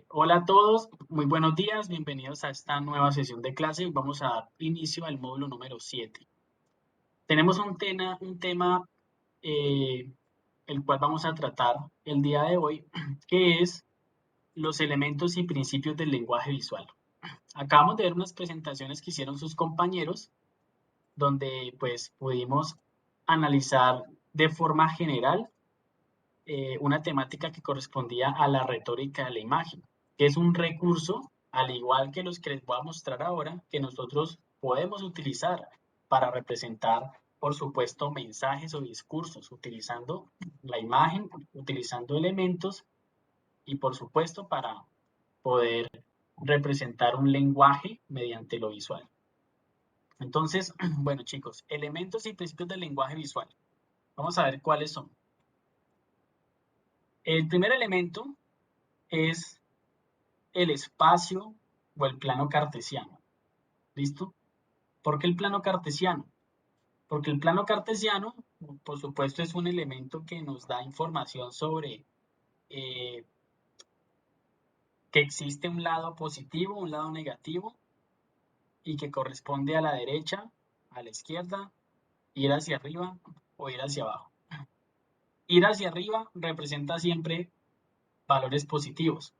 Hola a todos, muy buenos días, bienvenidos a esta nueva sesión de clase. Vamos a dar inicio al módulo número 7. Tenemos un tema eh, el cual vamos a tratar el día de hoy, que es los elementos y principios del lenguaje visual. Acabamos de ver unas presentaciones que hicieron sus compañeros, donde pues pudimos analizar de forma general una temática que correspondía a la retórica de la imagen, que es un recurso, al igual que los que les voy a mostrar ahora, que nosotros podemos utilizar para representar, por supuesto, mensajes o discursos, utilizando la imagen, utilizando elementos y, por supuesto, para poder representar un lenguaje mediante lo visual. Entonces, bueno chicos, elementos y principios del lenguaje visual. Vamos a ver cuáles son. El primer elemento es el espacio o el plano cartesiano. ¿Listo? ¿Por qué el plano cartesiano? Porque el plano cartesiano, por supuesto, es un elemento que nos da información sobre eh, que existe un lado positivo, un lado negativo, y que corresponde a la derecha, a la izquierda, ir hacia arriba o ir hacia abajo. Ir hacia arriba representa siempre valores positivos.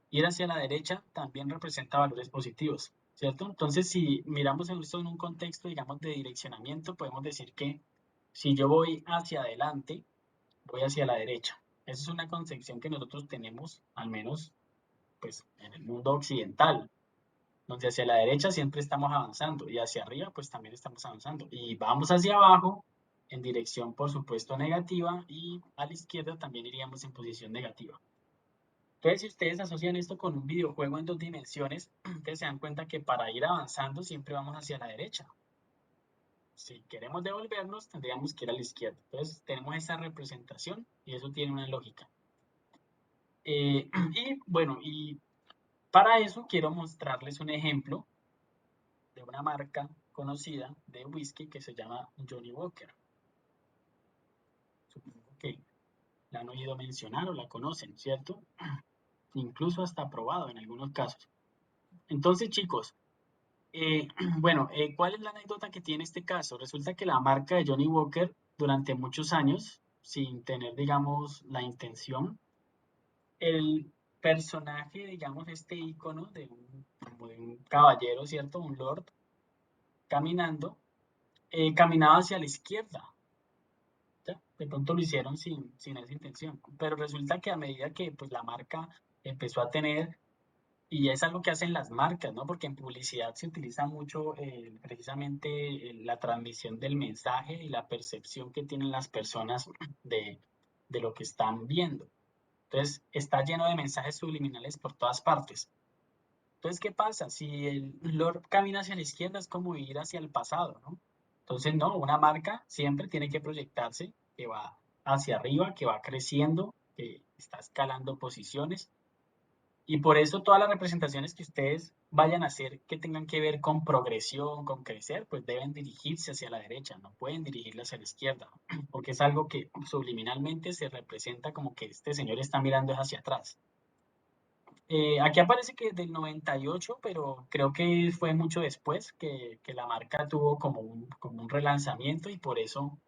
Ir hacia la derecha también representa valores positivos, ¿cierto? Entonces, si miramos esto en un contexto, digamos, de direccionamiento, podemos decir que si yo voy hacia adelante, voy hacia la derecha. Esa es una concepción que nosotros tenemos, al menos, pues, en el mundo occidental, donde hacia la derecha siempre estamos avanzando y hacia arriba, pues, también estamos avanzando. Y vamos hacia abajo, en dirección, por supuesto, negativa, y a la izquierda también iríamos en posición negativa. Entonces, si ustedes asocian esto con un videojuego en 2 dimensiones, ustedes se dan cuenta que para ir avanzando siempre vamos hacia la derecha. Si queremos devolvernos, tendríamos que ir a la izquierda. Entonces, tenemos esa representación y eso tiene una lógica. Y bueno, y para eso quiero mostrarles un ejemplo de una marca conocida de whisky que se llama Johnny Walker. Supongo que la han oído mencionar o la conocen, ¿cierto? Incluso hasta probado en algunos casos. Entonces, chicos, bueno, ¿cuál es la anécdota que tiene este caso? Resulta que la marca de Johnny Walker durante muchos años, sin tener, digamos, la intención, el personaje, digamos, este icono de como de un caballero, ¿cierto? Un lord, caminando, caminaba hacia la izquierda. ¿Ya? De pronto lo hicieron sin esa intención, pero resulta que a medida que pues, la marca empezó a tener. Y es algo que hacen las marcas, ¿no? Porque en publicidad se utiliza mucho precisamente la transmisión del mensaje y la percepción que tienen las personas de lo que están viendo. Entonces, está lleno de mensajes subliminales por todas partes. Entonces, ¿qué pasa? Si el Lord camina hacia la izquierda es como ir hacia el pasado, ¿no? Entonces, no, una marca siempre tiene que proyectarse, que va hacia arriba, que va creciendo, que está escalando posiciones y por eso todas las representaciones que ustedes vayan a hacer que tengan que ver con progresión, con crecer, pues deben dirigirse hacia la derecha, no pueden dirigirlas hacia la izquierda, porque es algo que subliminalmente se representa como que este señor está mirando hacia atrás. Aquí aparece que es del 98, pero creo que fue mucho después que la marca tuvo como un relanzamiento y por eso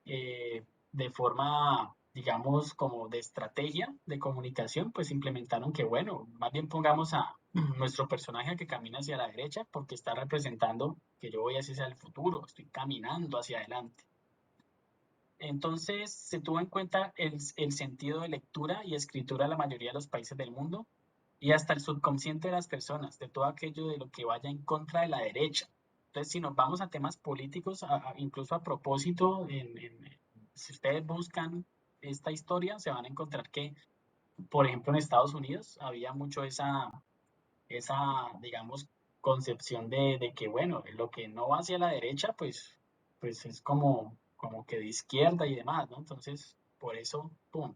de forma, digamos, como de estrategia de comunicación, pues implementaron que, bueno, más bien pongamos a nuestro personaje que camina hacia la derecha porque está representando que yo voy hacia el futuro, estoy caminando hacia adelante. Entonces se tuvo en cuenta el sentido de lectura y escritura de la mayoría de los países del mundo y hasta el subconsciente de las personas, de todo aquello de lo que vaya en contra de la derecha. Entonces, si nos vamos a temas políticos, incluso a propósito, si ustedes buscan esta historia, se van a encontrar que, por ejemplo, en Estados Unidos había mucho esa digamos, concepción de que, bueno, lo que no va hacia la derecha, pues es como que de izquierda y demás, ¿no? Entonces, por eso, pum,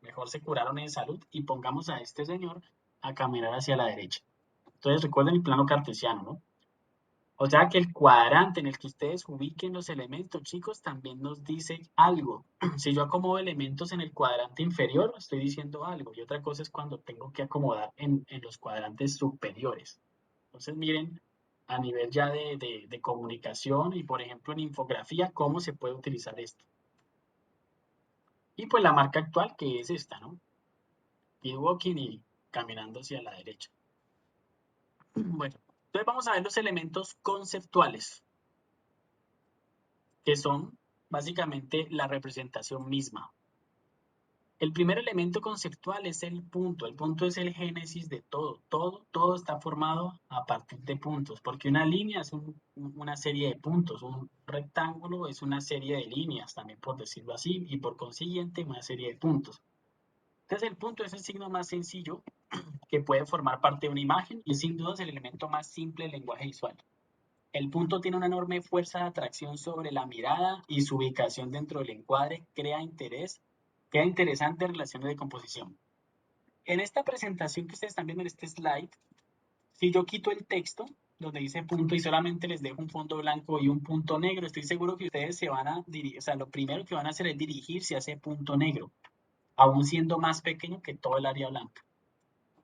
mejor se curaron en salud y pongamos a este señor a caminar hacia la derecha. Entonces, recuerden el plano cartesiano, ¿no? O sea que el cuadrante en el que ustedes ubiquen los elementos, chicos, también nos dice algo. Si yo acomodo elementos en el cuadrante inferior, estoy diciendo algo. Y otra cosa es cuando tengo que acomodar en los cuadrantes superiores. Entonces, miren, a nivel ya de comunicación y, por ejemplo, en infografía, cómo se puede utilizar esto. Y pues la marca actual, que es esta, ¿no? Keep walking y caminando hacia la derecha. Bueno, entonces vamos a ver los elementos conceptuales, que son básicamente la representación misma. El primer elemento conceptual es el punto. El punto es el génesis de todo. Todo está formado a partir de puntos, porque una línea es una serie de puntos. Un rectángulo es una serie de líneas, también por decirlo así, y por consiguiente una serie de puntos. Entonces el punto es el signo más sencillo que puede formar parte de una imagen y sin duda es el elemento más simple del lenguaje visual. El punto tiene una enorme fuerza de atracción sobre la mirada y su ubicación dentro del encuadre crea interesantes relaciones de composición. En esta presentación que ustedes están viendo en este slide, si yo quito el texto donde dice punto y solamente les dejo un fondo blanco y un punto negro, estoy seguro que ustedes se van a dirigir, o sea, lo primero que van a hacer es dirigirse a ese punto negro, aún siendo más pequeño que todo el área blanca.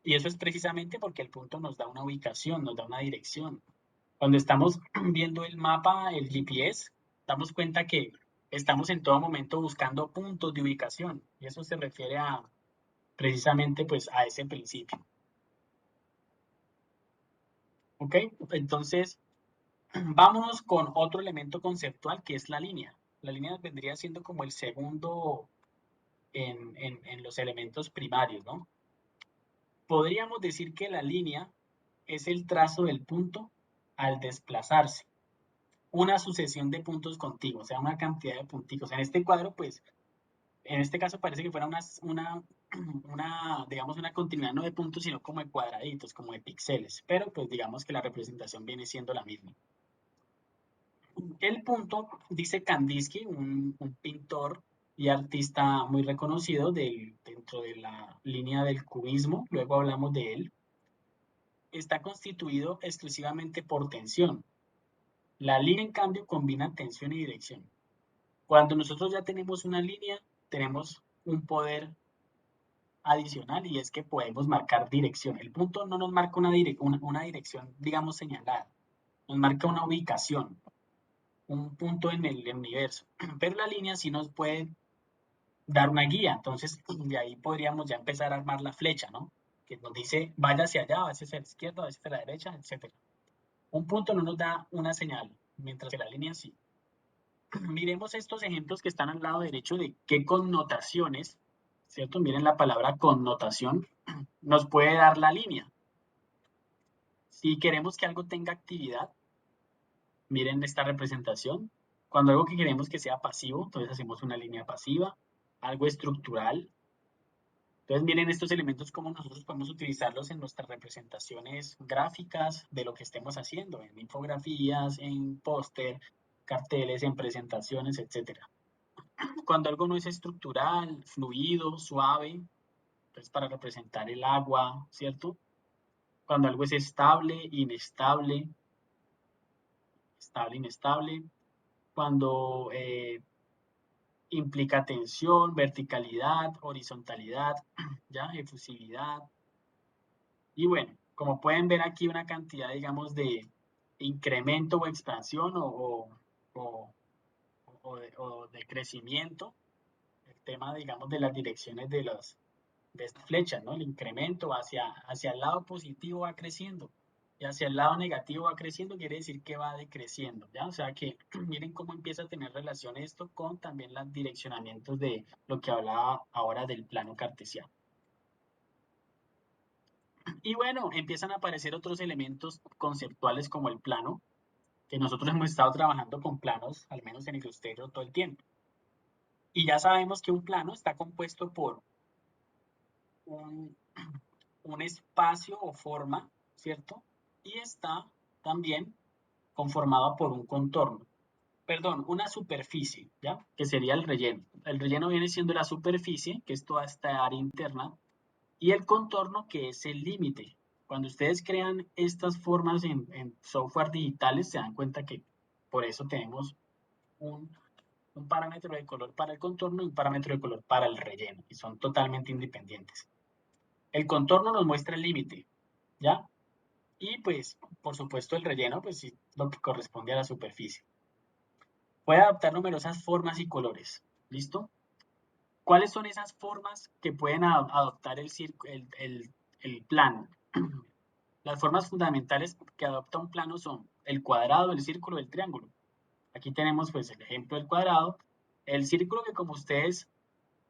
Y eso es precisamente porque el punto nos da una ubicación, nos da una dirección. Cuando estamos viendo el mapa, el GPS, damos cuenta que estamos en todo momento buscando puntos de ubicación. Y eso se refiere a precisamente pues a ese principio. ¿Ok? Entonces, vámonos con otro elemento conceptual que es la línea. La línea vendría siendo como el segundo en los elementos primarios, ¿no? Podríamos decir que la línea es el trazo del punto al desplazarse. Una sucesión de puntos contiguos, o sea, una cantidad de punticos. En este cuadro, pues, en este caso parece que fuera digamos, una continuidad no de puntos, sino como de cuadraditos, como de píxeles. Pero, pues, digamos que la representación viene siendo la misma. El punto, dice Kandinsky, un pintor y artista muy reconocido dentro de la línea del cubismo, luego hablamos de él, está constituido exclusivamente por tensión. La línea, en cambio, combina tensión y dirección. Cuando nosotros ya tenemos una línea, tenemos un poder adicional y es que podemos marcar dirección. El punto no nos marca una dirección, digamos, señalada, nos marca una ubicación, un punto en el universo, pero la línea sí nos puede dar una guía, entonces de ahí podríamos ya empezar a armar la flecha, ¿no? Que nos dice vaya hacia allá, vaya hacia la izquierda, vaya hacia la derecha, etc. Un punto no nos da una señal, mientras que la línea sí. Miremos estos ejemplos que están al lado derecho de qué connotaciones, ¿cierto? Miren la palabra connotación, nos puede dar la línea. Si queremos que algo tenga actividad, miren esta representación. Cuando algo que queremos que sea pasivo, entonces hacemos una línea pasiva. Algo estructural. Entonces miren estos elementos cómo nosotros podemos utilizarlos en nuestras representaciones gráficas de lo que estemos haciendo, en infografías, en póster, carteles, en presentaciones, etcétera. Cuando algo no es estructural, fluido, suave, entonces para representar el agua, ¿cierto? Cuando algo es estable, inestable, estable, inestable. Cuando implica tensión, verticalidad, horizontalidad, ¿ya? Efusividad. Y bueno, como pueden ver aquí una cantidad, digamos, de incremento o expansión o, o de crecimiento. El tema, digamos, de las direcciones de estas flechas, ¿no? El incremento hacia el lado positivo va creciendo y hacia el lado negativo va creciendo, quiere decir que va decreciendo, ¿ya? O sea que miren cómo empieza a tener relación esto con también los direccionamientos de lo que hablaba ahora del plano cartesiano. Y bueno, empiezan a aparecer otros elementos conceptuales como el plano, que nosotros hemos estado trabajando con planos, al menos en Illustrator, todo el tiempo. Y ya sabemos que un plano está compuesto por un, un espacio o forma, ¿cierto? Y está también conformado por un contorno. Perdón, una superficie, ¿ya? Que sería el relleno. El relleno viene siendo la superficie, que es toda esta área interna, y el contorno, que es el límite. Cuando ustedes crean estas formas en software digitales, se dan cuenta que por eso tenemos un, un parámetro de color para el contorno y un parámetro de color para el relleno, y son totalmente independientes. El contorno nos muestra el límite, ¿ya? Y pues, por supuesto, el relleno, pues sí, lo que corresponde a la superficie. Puede adoptar numerosas formas y colores, ¿listo? ¿Cuáles son esas formas que pueden adoptar el plano? Las formas fundamentales que adopta un plano son el cuadrado, el círculo y el triángulo. Aquí tenemos pues el ejemplo del cuadrado, el círculo que como ustedes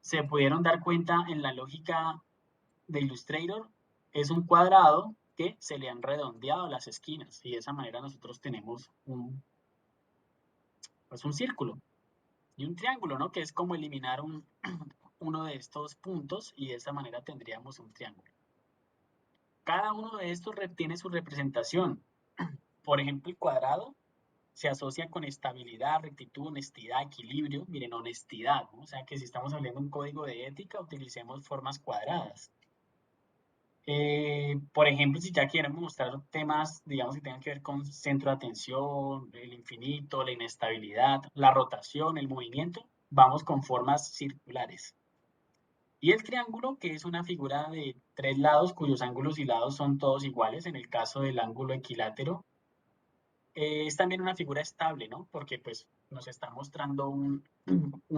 se pudieron dar cuenta en la lógica de Illustrator, es un cuadrado que se le han redondeado las esquinas y de esa manera nosotros tenemos pues un círculo y un triángulo, ¿no? Que es como eliminar uno de estos puntos y de esa manera tendríamos un triángulo. Cada uno de estos tiene su representación. Por ejemplo, el cuadrado se asocia con estabilidad, rectitud, honestidad, equilibrio. Miren, honestidad, ¿no? O sea que si estamos hablando de un código de ética, utilicemos formas cuadradas. Por ejemplo, si ya queremos mostrar temas, digamos, que tengan que ver con centro de atención, el infinito, la inestabilidad, la rotación, el movimiento, vamos con formas circulares. Y el triángulo, que es una figura de tres lados cuyos ángulos y lados son todos iguales, en el caso del ángulo equilátero, es también una figura estable, ¿no? Porque pues nos está mostrando un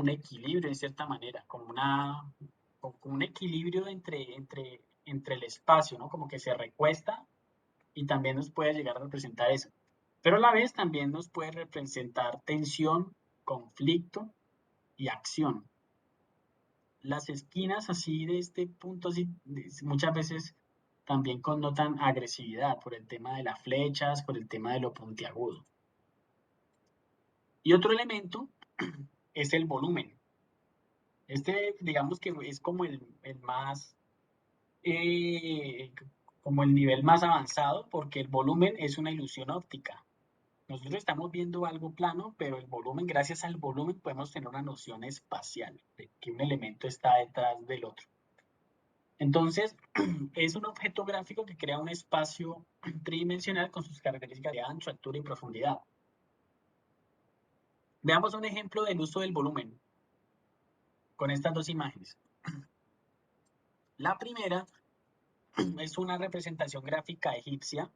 equilibrio en cierta manera, como un equilibrio entre el espacio, ¿no? Como que se recuesta y también nos puede llegar a representar eso. Pero a la vez también nos puede representar tensión, conflicto y acción. Las esquinas así de este punto así, muchas veces también connotan agresividad por el tema de las flechas, por el tema de lo puntiagudo. Y otro elemento es el volumen. Este, digamos que es como el más, eh, como el nivel más avanzado, porque el volumen es una ilusión óptica. Nosotros estamos viendo algo plano, pero el volumen, gracias al volumen, podemos tener una noción espacial de que un elemento está detrás del otro. Entonces, es un objeto gráfico que crea un espacio tridimensional con sus características de ancho, altura y profundidad. Veamos un ejemplo del uso del volumen con estas dos imágenes. La primera es una representación gráfica egipcia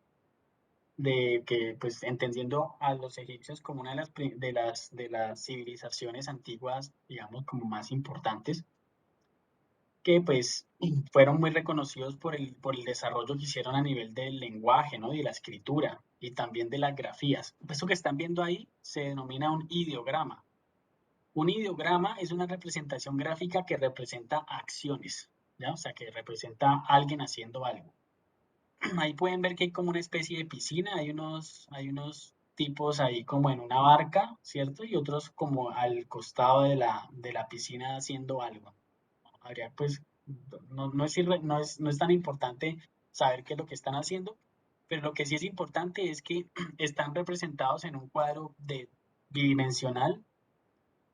de que, pues, entendiendo a los egipcios como una de las civilizaciones antiguas, digamos, como más importantes, que pues fueron muy reconocidos por el desarrollo que hicieron a nivel del lenguaje, ¿no? Y de la escritura y también de las grafías. Eso que están viendo ahí se denomina un ideograma. Un ideograma es una representación gráfica que representa acciones, ¿ya? O sea, que representa a alguien haciendo algo. Ahí pueden ver que hay como una especie de piscina, hay unos tipos ahí como en una barca, ¿cierto? Y otros como al costado de la piscina haciendo algo. Habría pues, no es tan importante saber qué es lo que están haciendo, pero lo que sí es importante es que están representados en un cuadro bidimensional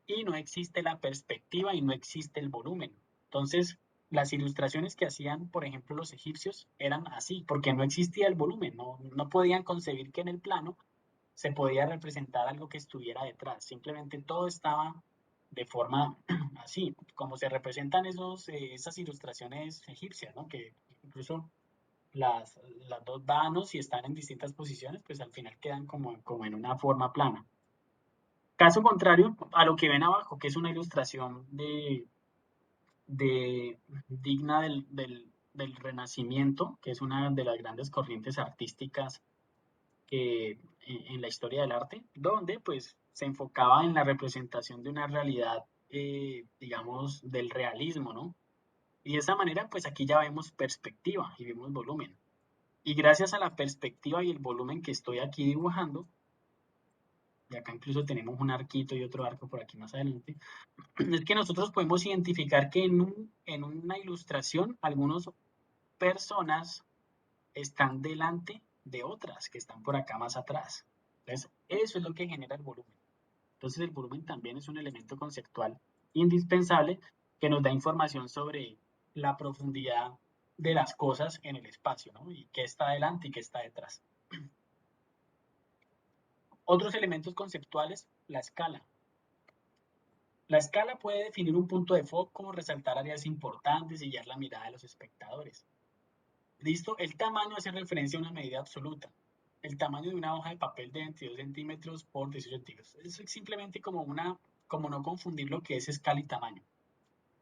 y no existe la perspectiva y no existe el volumen. Entonces, las ilustraciones que hacían, por ejemplo, los egipcios eran así, porque no existía el volumen, no podían concebir que en el plano se podía representar algo que estuviera detrás, simplemente todo estaba de forma así, como se representan esas ilustraciones egipcias, ¿no? Que incluso las dos vanos, si están en distintas posiciones, pues al final quedan como en una forma plana. Caso contrario a lo que ven abajo, que es una ilustración digna del Renacimiento, que es una de las grandes corrientes artísticas en la historia del arte, donde pues se enfocaba en la representación de una realidad, digamos, del realismo, ¿no? Y de esa manera, pues aquí ya vemos perspectiva y vemos volumen. Y gracias a la perspectiva y el volumen que estoy aquí dibujando, y acá incluso tenemos un arquito y otro arco por aquí más adelante, es que nosotros podemos identificar que en una ilustración algunas personas están delante de otras que están por acá más atrás. Entonces, eso es lo que genera el volumen. Entonces, el volumen también es un elemento conceptual indispensable que nos da información sobre la profundidad de las cosas en el espacio, ¿no? Y qué está adelante y qué está detrás. Otros elementos conceptuales, la escala. La escala puede definir un punto de foco, resaltar áreas importantes y guiar la mirada de los espectadores. ¿Listo? El tamaño hace referencia a una medida absoluta. El tamaño de una hoja de papel de 22 centímetros por 18 centímetros. Eso es simplemente como no confundir lo que es escala y tamaño.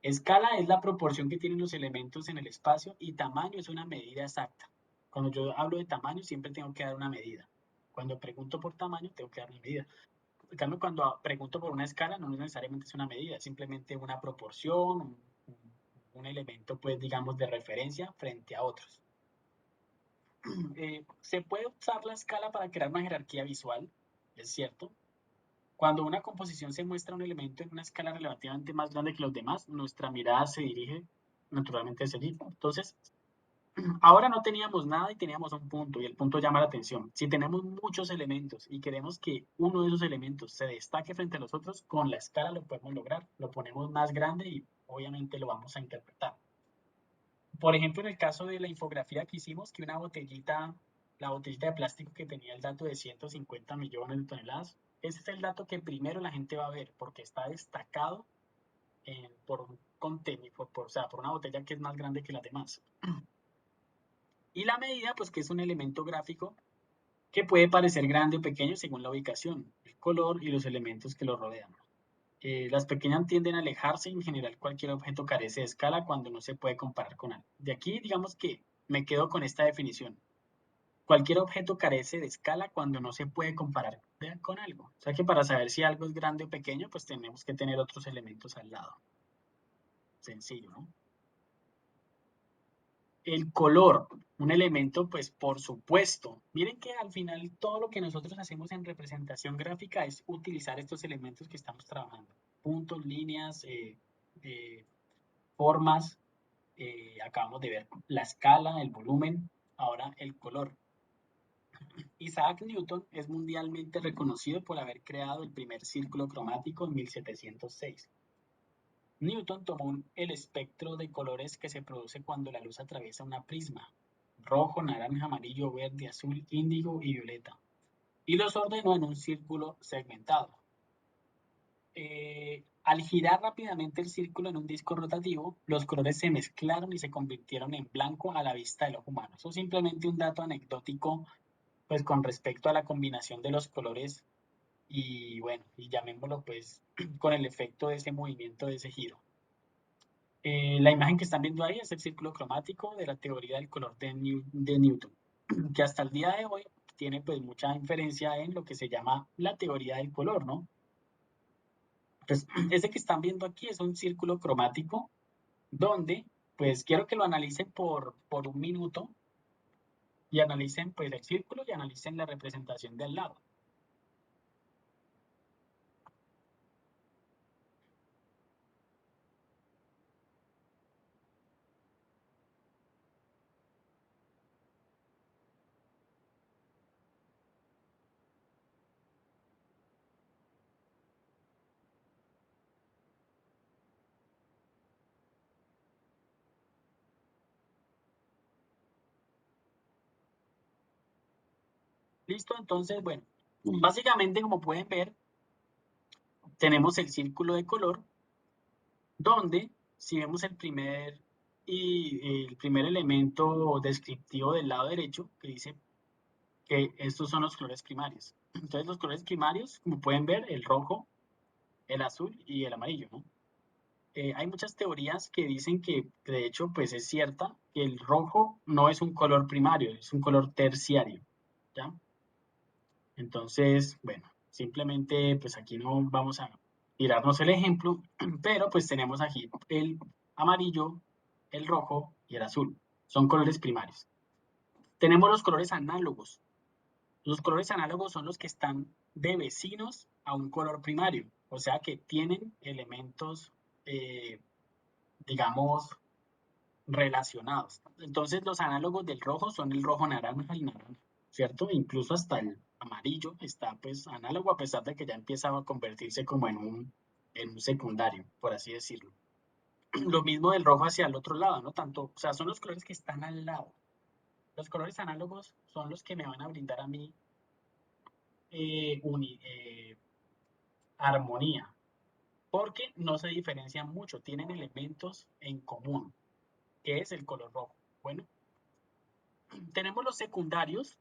Escala es la proporción que tienen los elementos en el espacio y tamaño es una medida exacta. Cuando yo hablo de tamaño siempre tengo que dar una medida. Cuando pregunto por tamaño tengo que dar una medida. En cambio, cuando pregunto por una escala no necesariamente es una medida, es simplemente una proporción, un elemento, pues digamos, de referencia frente a otros. Se puede usar la escala para crear una jerarquía visual, es cierto. Cuando una composición se muestra un elemento en una escala relativamente más grande que los demás, nuestra mirada se dirige naturalmente hacia allí. Entonces, ahora no teníamos nada y teníamos un punto, y el punto llama la atención. Si tenemos muchos elementos y queremos que uno de esos elementos se destaque frente a los otros, con la escala lo podemos lograr. Lo ponemos más grande y obviamente lo vamos a interpretar. Por ejemplo, en el caso de la infografía que hicimos, que una botellita, la botellita de plástico que tenía el dato de 150 millones de toneladas, ese es el dato que primero la gente va a ver, porque está destacado por un contenido, o sea, por una botella que es más grande que las demás. Y la medida, pues que es un elemento gráfico que puede parecer grande o pequeño según la ubicación, el color y los elementos que lo rodean. Las pequeñas tienden a alejarse y en general cualquier objeto carece de escala cuando no se puede comparar con algo. De aquí, digamos que me quedo con esta definición. Cualquier objeto carece de escala cuando no se puede comparar con algo. O sea que para saber si algo es grande o pequeño, pues tenemos que tener otros elementos al lado. Sencillo, ¿no? El color, un elemento, pues por supuesto. Miren que al final todo lo que nosotros hacemos en representación gráfica es utilizar estos elementos que estamos trabajando. Puntos, líneas, formas. Acabamos de ver la escala, el volumen, ahora el color. Isaac Newton es mundialmente reconocido por haber creado el primer círculo cromático en 1706. Newton tomó el espectro de colores que se produce cuando la luz atraviesa una prisma: rojo, naranja, amarillo, verde, azul, índigo y violeta, y los ordenó en un círculo segmentado. Al girar rápidamente el círculo en un disco rotativo, los colores se mezclaron y se convirtieron en blanco a la vista del ojo humano. Eso es simplemente un dato anecdótico, pues con respecto a la combinación de los colores y bueno, y llamémoslo pues con el efecto de ese movimiento, de ese giro. La imagen que están viendo ahí es el círculo cromático de la teoría del color de Newton, que hasta el día de hoy tiene pues mucha inferencia en lo que se llama la teoría del color, ¿no? Pues ese que están viendo aquí es un círculo cromático donde, pues quiero que lo analicen por un minuto y analicen pues el círculo y analicen la representación de al lado. ¿Listo? Entonces, bueno, básicamente como pueden ver, tenemos el círculo de color donde si vemos el primer elemento descriptivo del lado derecho que dice que estos son los colores primarios. Entonces los colores primarios, como pueden ver, el rojo, el azul y el amarillo, ¿no? Hay muchas teorías que dicen que, de hecho, pues es cierta, que el rojo no es un color primario, es un color terciario, ¿ya? Entonces, bueno, simplemente, pues aquí no vamos a tirarnos el ejemplo, pero pues tenemos aquí el amarillo, el rojo y el azul. Son colores primarios. Tenemos los colores análogos. Los colores análogos son los que están de vecinos a un color primario, o sea que tienen elementos, eh, digamos, relacionados. Entonces los análogos del rojo son el rojo naranja y naranja, ¿cierto? Incluso hasta el amarillo está pues análogo a pesar de que ya empieza a convertirse como en un secundario, por así decirlo. Lo mismo del rojo hacia el otro lado, ¿no? Tanto, o sea, son los colores que están al lado. Los colores análogos son los que me van a brindar a mí eh, uni- eh, armonía, porque no se diferencian mucho, tienen elementos en común, que es el color rojo. Bueno, tenemos los secundarios,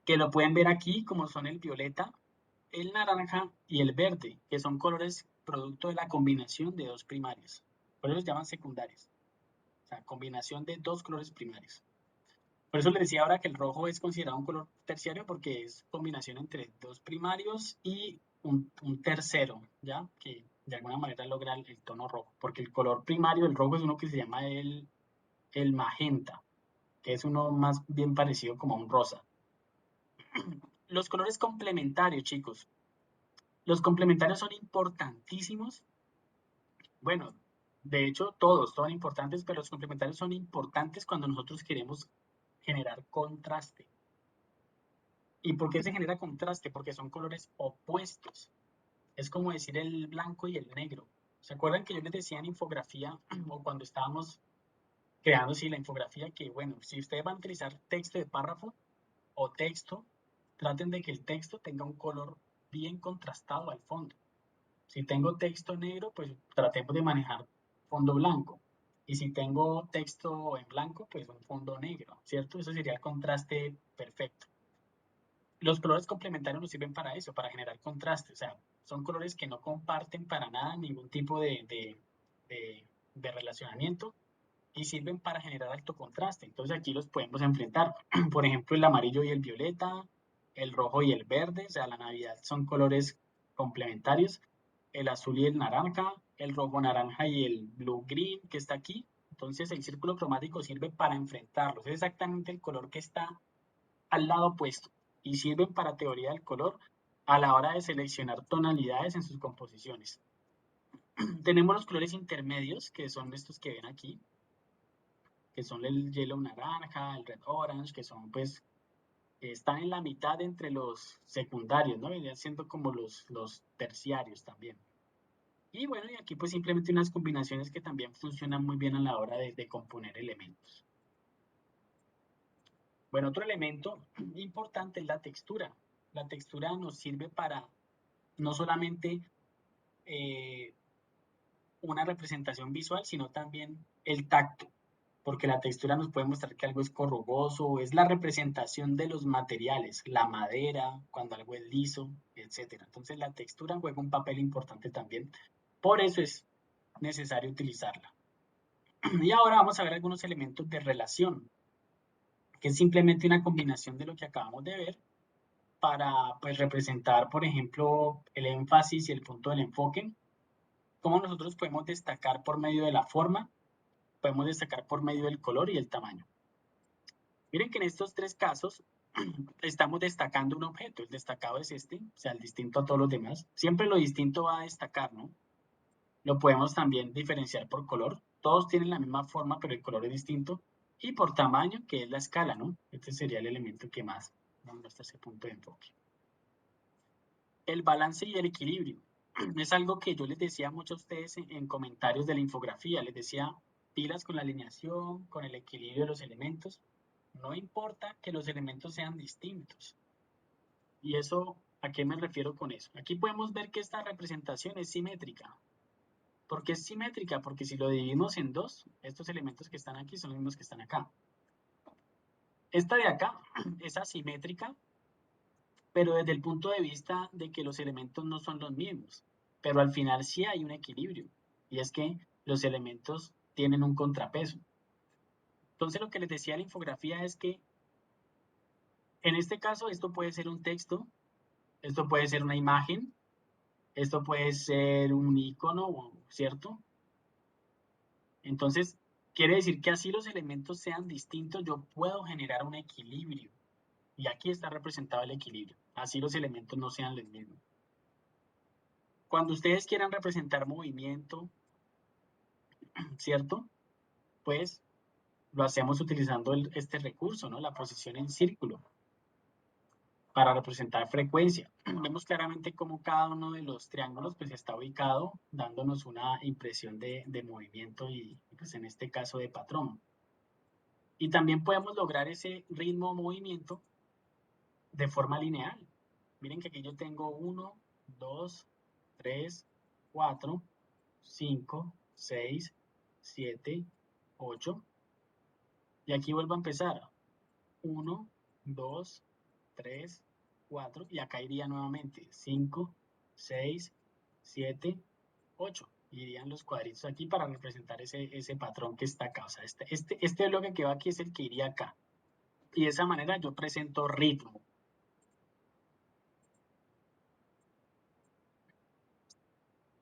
que lo pueden ver aquí, como son el violeta, el naranja y el verde, que son colores producto de la combinación de dos primarios. Por eso los llaman secundarios. O sea, combinación de dos colores primarios. Por eso les decía ahora que el rojo es considerado un color terciario porque es combinación entre dos primarios y un tercero, ¿ya? Que de alguna manera logra el tono rojo. Porque el color primario del rojo es uno que se llama el magenta, que es uno más bien parecido como a un rosa. Los colores complementarios, chicos. Los complementarios son importantísimos. Bueno, de hecho, todos son importantes, pero los complementarios son importantes cuando nosotros queremos generar contraste. ¿Y por qué se genera contraste? Porque son colores opuestos. Es como decir el blanco y el negro. ¿Se acuerdan que yo les decía en infografía o cuando estábamos creando sí, la infografía que, bueno, si ustedes van a utilizar texto de párrafo o texto, traten de que el texto tenga un color bien contrastado al fondo. Si tengo texto negro, pues tratemos de manejar fondo blanco. Y si tengo texto en blanco, pues un fondo negro, ¿cierto? Eso sería el contraste perfecto. Los colores complementarios nos sirven para eso, para generar contraste. O sea, son colores que no comparten para nada ningún tipo de relacionamiento y sirven para generar alto contraste. Entonces aquí los podemos enfrentar. Por ejemplo, el amarillo y el violeta, el rojo y el verde. O sea, la Navidad son colores complementarios. El azul y el naranja, el rojo naranja y el blue green que está aquí. Entonces el círculo cromático sirve para enfrentarlos. Es exactamente el color que está al lado opuesto y sirven para teoría del color a la hora de seleccionar tonalidades en sus composiciones. Tenemos los colores intermedios, que son estos que ven aquí, que son el yellow naranja, el red orange, que son pues, están en la mitad entre los secundarios, ¿no? Vendrían siendo como los terciarios también. Y bueno, y aquí pues simplemente unas combinaciones que también funcionan muy bien a la hora de componer elementos. Bueno, otro elemento importante es la textura. La textura nos sirve para no solamente eh, una representación visual, sino también el tacto, porque la textura nos puede mostrar que algo es corrugoso, es la representación de los materiales, la madera, cuando algo es liso, etcétera. Entonces la textura juega un papel importante también, por eso es necesario utilizarla. Y ahora vamos a ver algunos elementos de relación, que es simplemente una combinación de lo que acabamos de ver para pues, representar, por ejemplo, el énfasis y el punto del enfoque. Cómo nosotros podemos destacar por medio de la forma, podemos destacar por medio del color y el tamaño. Miren que en estos tres casos estamos destacando un objeto. El destacado es este, o sea, el distinto a todos los demás. Siempre lo distinto va a destacar, ¿no? Lo podemos también diferenciar por color. Todos tienen la misma forma, pero el color es distinto. Y por tamaño, que es la escala, ¿no? Este sería el elemento que más nos muestra ese punto de enfoque. El balance y el equilibrio. Es algo que yo les decía mucho a ustedes en comentarios de la infografía. Les decía, pilas con la alineación, con el equilibrio de los elementos. No importa que los elementos sean distintos. ¿Y eso a qué me refiero con eso? Aquí podemos ver que esta representación es simétrica. ¿Por qué es simétrica? Porque si lo dividimos en dos, estos elementos que están aquí son los mismos que están acá. Esta de acá es asimétrica, pero desde el punto de vista de que los elementos no son los mismos. Pero al final sí hay un equilibrio, y es que los elementos tienen un contrapeso. Entonces lo que les decía la infografía es que en este caso esto puede ser un texto, esto puede ser una imagen, esto puede ser un icono, ¿cierto? Entonces, quiere decir que así los elementos sean distintos, yo puedo generar un equilibrio. Y aquí está representado el equilibrio. Así los elementos no sean los mismos. Cuando ustedes quieran representar movimiento, ¿cierto? Pues lo hacemos utilizando este recurso, ¿no? La posición en círculo. para representar frecuencia. Vemos claramente cómo cada uno de los triángulos pues está ubicado, dándonos una impresión de movimiento y pues en este caso de patrón. Y también podemos lograr ese ritmo o movimiento de forma lineal. Miren que aquí yo tengo 1, 2, 3, 4, 5, 6, 7, 8. Y aquí vuelvo a empezar. 1, 2, 3, 4. Y acá iría nuevamente 5, 6, 7, 8. Irían los cuadritos aquí para representar ese patrón que está acá. O sea, este bloque que va aquí es el que iría acá. Y de esa manera yo presento ritmo.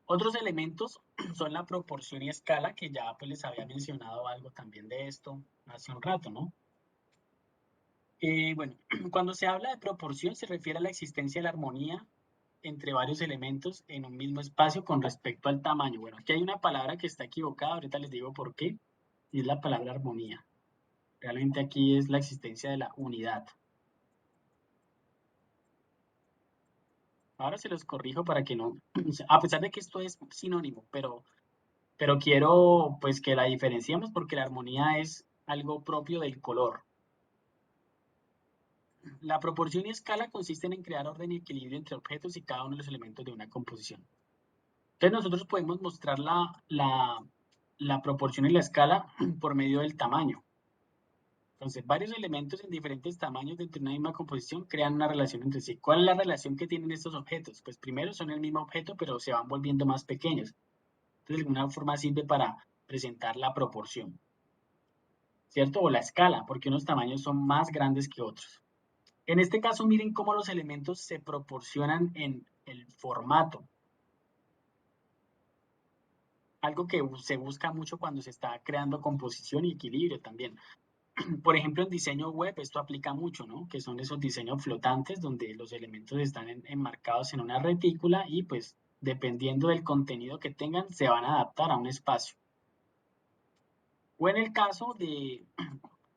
Otros elementos son la proporción y escala, que ya pues les había mencionado algo también de esto hace un rato, ¿no? Bueno, cuando se habla de proporción se refiere a la existencia de la armonía entre varios elementos en un mismo espacio con respecto al tamaño. Bueno, aquí hay una palabra que está equivocada, ahorita les digo por qué, y es la palabra armonía. Realmente aquí es la existencia de la unidad. Ahora se los corrijo para que no, a pesar de que esto es sinónimo, pero quiero pues que la diferenciemos porque la armonía es algo propio del color. La proporción y escala consisten en crear orden y equilibrio entre objetos y cada uno de los elementos de una composición. Entonces nosotros podemos mostrar la proporción y la escala por medio del tamaño. Entonces, varios elementos en diferentes tamaños dentro de una misma composición crean una relación entre sí. ¿Cuál es la relación que tienen estos objetos? Pues primero son el mismo objeto, pero se van volviendo más pequeños. Entonces, de alguna forma sirve para presentar la proporción, ¿cierto? O la escala, porque unos tamaños son más grandes que otros. En este caso, miren cómo los elementos se proporcionan en el formato. Algo que se busca mucho cuando se está creando composición y equilibrio también. Por ejemplo, en diseño web esto aplica mucho, ¿no? Que son esos diseños flotantes donde los elementos están enmarcados en una retícula y pues dependiendo del contenido que tengan se van a adaptar a un espacio. O en el caso de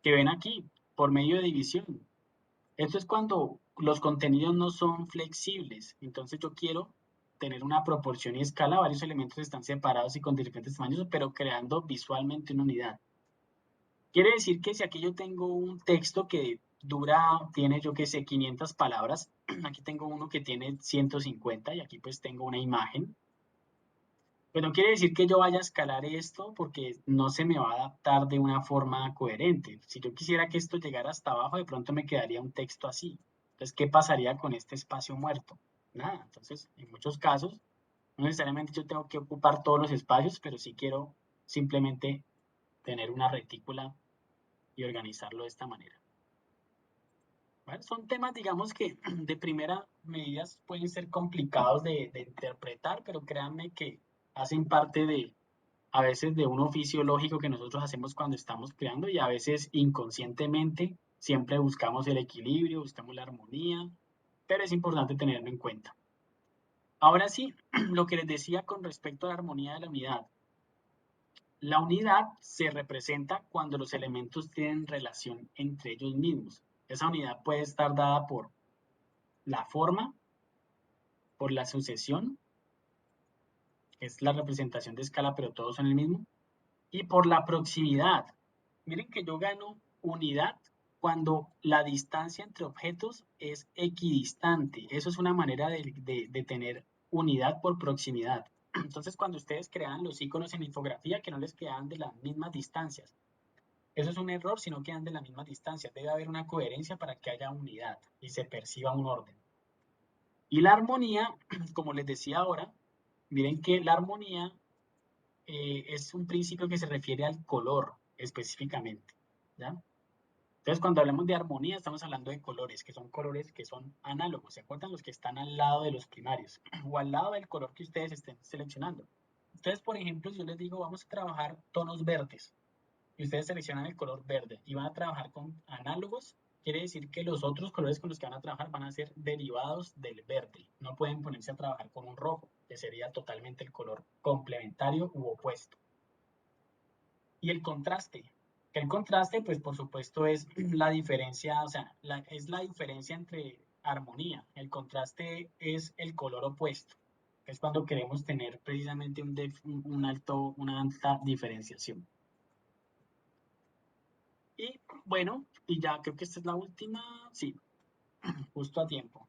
que ven aquí, por medio de división. Esto es cuando los contenidos no son flexibles. Entonces yo quiero tener una proporción y escala, varios elementos están separados y con diferentes tamaños, pero creando visualmente una unidad. Quiere decir que si aquí yo tengo un texto que tiene yo que sé, 500 palabras, aquí tengo uno que tiene 150 y aquí pues tengo una imagen, pues no quiere decir que yo vaya a escalar esto porque no se me va a adaptar de una forma coherente. Si yo quisiera que esto llegara hasta abajo, de pronto me quedaría un texto así. Entonces, ¿qué pasaría con este espacio muerto? Nada. Entonces, en muchos casos, no necesariamente yo tengo que ocupar todos los espacios, pero sí quiero simplemente tener una retícula y organizarlo de esta manera. ¿Vale? Son temas, digamos que de primera medida pueden ser complicados de interpretar, pero créanme que hacen parte a veces de un oficio lógico que nosotros hacemos cuando estamos creando y a veces inconscientemente siempre buscamos el equilibrio, buscamos la armonía, pero es importante tenerlo en cuenta. Ahora sí, lo que les decía con respecto a la armonía de la unidad. La unidad se representa cuando los elementos tienen relación entre ellos mismos. Esa unidad puede estar dada por la forma, por la sucesión, que es la representación de escala, pero todos son el mismo, y por la proximidad. Miren que yo gano unidad cuando la distancia entre objetos es equidistante. Eso es una manera de tener unidad por proximidad. Entonces, cuando ustedes crean los iconos en infografía, que no les quedan de las mismas distancias. Eso es un error si no quedan de la misma distancia. Debe haber una coherencia para que haya unidad y se perciba un orden. Y la armonía, como les decía ahora, miren que la armonía es un principio que se refiere al color específicamente, ¿ya? Entonces, cuando hablamos de armonía, estamos hablando de colores que son análogos. ¿Se acuerdan los que están al lado de los primarios? O al lado del color que ustedes estén seleccionando. Entonces, por ejemplo, si yo les digo, vamos a trabajar tonos verdes, y ustedes seleccionan el color verde y van a trabajar con análogos, quiere decir que los otros colores con los que van a trabajar van a ser derivados del verde. No pueden ponerse a trabajar con un rojo, que sería totalmente el color complementario u opuesto. Y el contraste. El contraste, pues por supuesto, es la diferencia, o sea, es la diferencia entre armonía. El contraste es el color opuesto. Es cuando queremos tener precisamente una alta diferenciación. Y bueno, y ya creo que esta es la última, sí, justo a tiempo.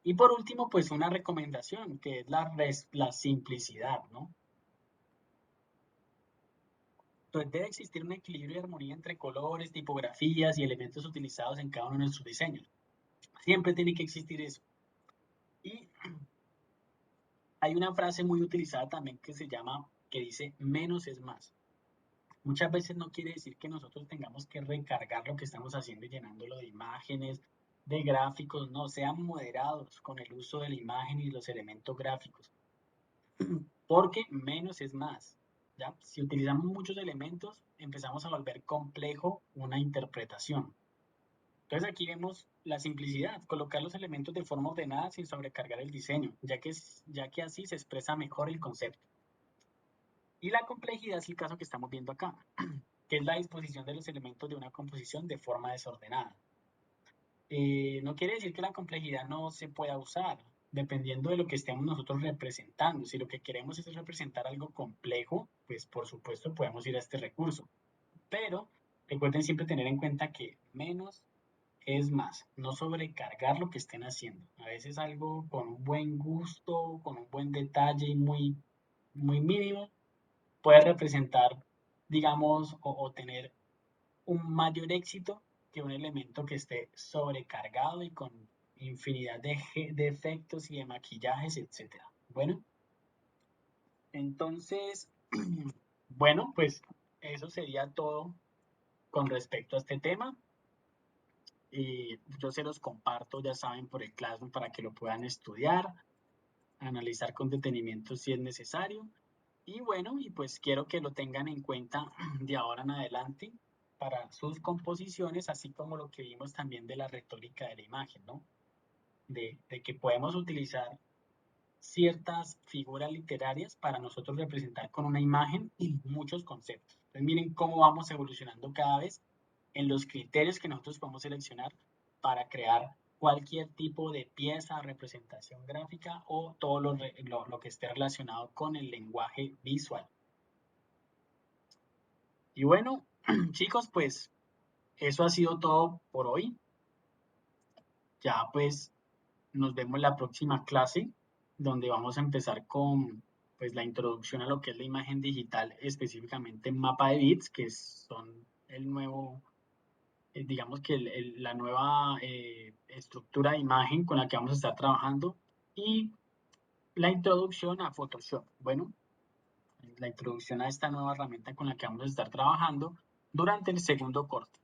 Y por último, pues una recomendación, que es la simplicidad, ¿no? Entonces debe existir un equilibrio y armonía entre colores, tipografías y elementos utilizados en cada uno de nuestros diseños. Siempre tiene que existir eso. Y hay una frase muy utilizada también que dice menos es más. Muchas veces no quiere decir que nosotros tengamos que recargar lo que estamos haciendo y llenándolo de imágenes, de gráficos, no, sean moderados con el uso de la imagen y los elementos gráficos, porque menos es más. ¿Ya? Si utilizamos muchos elementos, empezamos a volver complejo una interpretación. Entonces aquí vemos la simplicidad, colocar los elementos de forma ordenada sin sobrecargar el diseño, ya que así se expresa mejor el concepto. Y la complejidad es el caso que estamos viendo acá, que es la disposición de los elementos de una composición de forma desordenada. No quiere decir que la complejidad no se pueda usar, dependiendo de lo que estemos nosotros representando. Si lo que queremos es representar algo complejo, pues por supuesto podemos ir a este recurso. Pero recuerden siempre tener en cuenta que menos es más, no sobrecargar lo que estén haciendo. A veces algo con un buen gusto, con un buen detalle y muy mínimo, puede representar, digamos, o tener un mayor éxito que un elemento que esté sobrecargado y con infinidad de efectos y de maquillajes, etcétera. Bueno, entonces, bueno, pues eso sería todo con respecto a este tema. Yo se los comparto, ya saben, por el Classroom para que lo puedan estudiar, analizar con detenimiento si es necesario. Y bueno, y pues quiero que lo tengan en cuenta de ahora en adelante para sus composiciones, así como lo que vimos también de la retórica de la imagen, ¿no? De que podemos utilizar ciertas figuras literarias para nosotros representar con una imagen y muchos conceptos. Entonces miren cómo vamos evolucionando cada vez en los criterios que nosotros podemos seleccionar para crear cualquier tipo de pieza, representación gráfica o todo lo que esté relacionado con el lenguaje visual. Y bueno, chicos, pues eso ha sido todo por hoy. Ya pues nos vemos en la próxima clase, donde vamos a empezar con pues la introducción a lo que es la imagen digital, específicamente en mapa de bits, que son el nuevo, digamos que la nueva estructura de imagen con la que vamos a estar trabajando, y la introducción a Photoshop. Bueno, la introducción a esta nueva herramienta con la que vamos a estar trabajando durante el segundo corte.